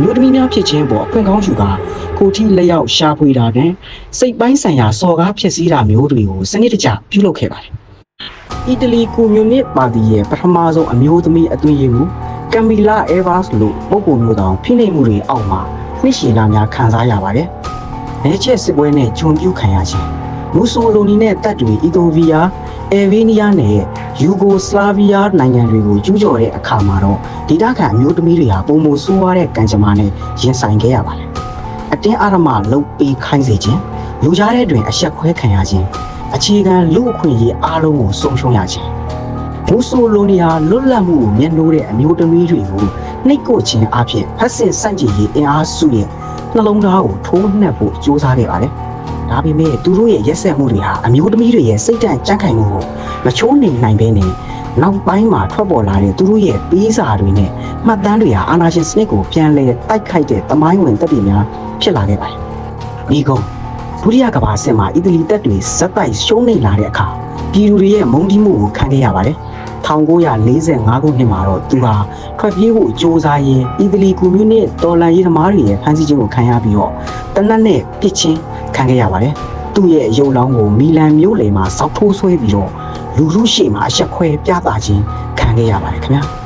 မျိုးသမီးများဖြစ်ခြင်းပေါ်အခွင့်ကောင်းယူကကိုထိလက်ရောက်ရှာဖွေတာနဲ့စိတ်ပိုင်းဆိုင်ရာစော်ကားဖြစ်စည်းတာမျိုးတွေကိုစနစ်တကျပြုလုပ်ခဲ့ပါတယ်။အီတလီကွန်မြူနစ်ပါတီရဲ့ပထမဆုံးအမျိုးသမီးအတွင်းရေးမှူးကမ်မီလာအဲဗာစ်လို့ပုဂ္ဂိုလ်မျိုးတောင်ဖိနှိပ်မှုတွေအောက်မှာနှစ်ရှည်လများခံစားရပါတယ်။မဲချက်စစ်ပွဲနဲ့ဂျွန်ပြူခံရခြင်းမူဆိုလိုနီနဲ့တပ်တွေအီတိုဗီယာအေဗီးနီးယားနဲ့ယူဂိုစလာဗီးယားနိုင်ငံတွေကိုကျူးကျော်တဲ့အခါမှာတော့ဒေသခံအမျိုးသမီးတွေဟာပုံမဆိုးရတဲ့ကံကြမ္မာနဲ့ရင်ဆိုင်ခဲ့ရပါတယ်။အတင်းအဓမ္မလှုပ်ပေးခိုင်းစေခြင်းလူကြားတဲ့တွင်အဆက်ခွဲခံရခြင်းအခြေခံလူအခွင့်အရေးအားလုံးကိုဆုံးရှုံးရခြင်းမူဆိုလိုနီဟာလွတ်လပ်မှုကိုမျက်နှိုးတဲ့အမျိုးသမီးတွေကိုနှိပ်ကွပ်ခြင်းအပြင်ဖက်စစ်စန့်ကျင်ရေးအင်အားစုရဲ့နှလုံးသားကိုထိုးနှက်ဖို့ကြိုးစားခဲ့ပါတယ်။ဒါပေမဲ့သူတို့ရဲ့ရက်စက်မှုတွေဟာအမျိုးသမီးတွေရဲ့စိတ်ဓာတ်ကြံ့ခိုင်မှုကိုမချိုးနှိမ်နိုင်ဘဲနဲ့နောက်ပိုင်းမှာထွက်ပေါ်လာတဲ့သူတို့ရဲ့ပေးစာတွေနဲ့မှတ်တမ်းတွေဟာအာဏာရှင်စနစ်ကိုပြန်လည်တိုက်ခိုက်တဲ့တမိုင်းဝင်တပ်တွေများဖြစ်လာခဲ့ပါတယ်။ဒီကုန်းဒုတိယကမ္ဘာစစ်မှာအီတလီတပ်တွေဇက်တိုက်ရှုံးနိမ့်လာတဲ့အခါပြည်သူတွေရဲ့မုန်းတီးမှုကိုခံခဲ့ရပါတယ်။1945ခုနှစ်မှာတော့သူဟာထွက်ပြေးဖို့ကြိုးစားရင်းအီတလီကွန်မြူနစ်တော်လှန်ရေးသမားတွေရဲ့ဖမ်းဆီးခြင်းကိုခံရပြီးတော့တနက်နဲ့ပစ်ချင်းခံခဲ့ရပါတယ်။သူ့ရဲ့ရုပ်လောင်းကိုမီလန်မြို့လယ်မှာစောက်ထိုးဆွဲပြီးတော့လူလူရှိမှအဆက်ခွဲပြသခြင်းခံခဲ့ရပါတယ်ခင်ဗျာ။